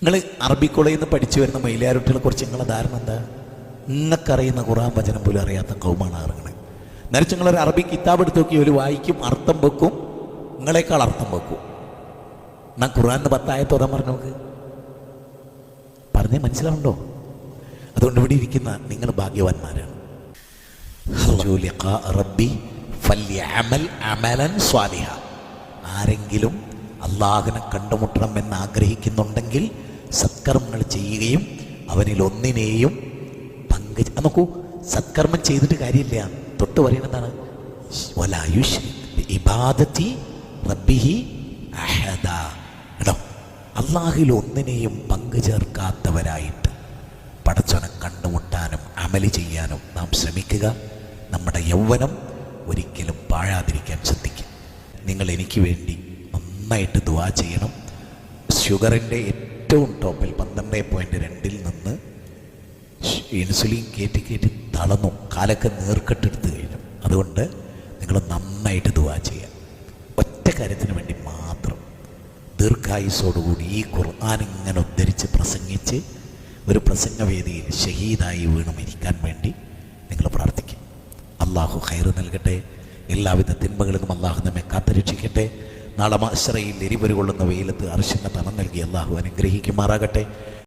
നിങ്ങൾ അറബി കോളേജിൽ നിന്ന് പഠിച്ചു വരുന്ന മൈലാരുട്ടികളെ കുറിച്ച് നിങ്ങളെ ധാരണ എന്താ? നിങ്ങൾക്കറിയുന്ന ഖുർആൻ വചനം പോലും അറിയാത്ത കൗമാണ് ഇറങ്ങുന്നത്. നേരത്തെ നിങ്ങളൊരു അറബി കിതാബ് എടുത്ത് നോക്കി ഒരു വായിക്കും, അർത്ഥം വെക്കും, നിങ്ങളെക്കാൾ അർത്ഥം വെക്കും. എന്നാ ഖുർആൻ 10 ആയത്ത് ഓതാൻ പറഞ്ഞു നോക്ക്. പറഞ്ഞേ മനസ്സിലാവുണ്ടോ? അതുകൊണ്ട് ഇവിടെ ഇരിക്കുന്ന നിങ്ങൾ ഭാഗ്യവാന്മാരാണ്. ആരെങ്കിലും അള്ളാഹുവിനെ കണ്ടുമുട്ടണം എന്ന് ആഗ്രഹിക്കുന്നുണ്ടെങ്കിൽ സത്കർമ്മങ്ങൾ ചെയ്യുകയും അവനിൽ ഒന്നിനെയും നോക്കൂ, സത്കർമ്മം ചെയ്തിട്ട് കാര്യമില്ല. തൊട്ട് പറയുന്നതാണ് കേട്ടോ, അള്ളാഹിൽ ഒന്നിനെയും പങ്കു ചേർക്കാത്തവരായിട്ട് പടച്ചവനെ കണ്ടുമുട്ടാനും അമല് ചെയ്യാനും നാം ശ്രമിക്കുക. നമ്മുടെ യൗവനം ഒരിക്കലും പാഴാതിരിക്കാൻ ശ്രദ്ധിക്കുക. നിങ്ങൾ എനിക്ക് വേണ്ടി നന്നായിട്ട് ദുആ ചെയ്യണം. ഷുഗറിൻ്റെ ഏറ്റവും ടോപ്പിൽ 12.2 നിന്ന് ഇൻസുലിൻ കയറ്റി തളർന്നു, കാലൊക്കെ നീർക്കെട്ടെടുത്ത് കഴിഞ്ഞു. അതുകൊണ്ട് നിങ്ങൾ നന്നായിട്ട് ദുആ ചെയ്യുക. ഒറ്റ കാര്യത്തിന് വേണ്ടി മാത്രം ദീർഘായുസോടുകൂടി ഈ ഖുർആൻ ഇങ്ങനെ ഉദ്ധരിച്ച് പ്രസംഗിച്ച് ഒരു പ്രസംഗവേദിയിൽ ഷഹീദായി വീണ് മരിക്കാൻ വേണ്ടി നിങ്ങൾ പ്രാർത്ഥിക്കും. അള്ളാഹു ഖൈറ് നൽകട്ടെ. എല്ലാവിധ തിന്മകളിൽ നിന്നും അള്ളാഹു നമ്മെ കാത്തുരക്ഷിക്കട്ടെ. നാളെ മഅ്ശറയിൽ എരിപൊരുകൊള്ളുന്ന വെയിലത്ത് അർശിൻ്റെ തണം നൽകി അള്ളാഹു അനുഗ്രഹിക്കുമാറാകട്ടെ.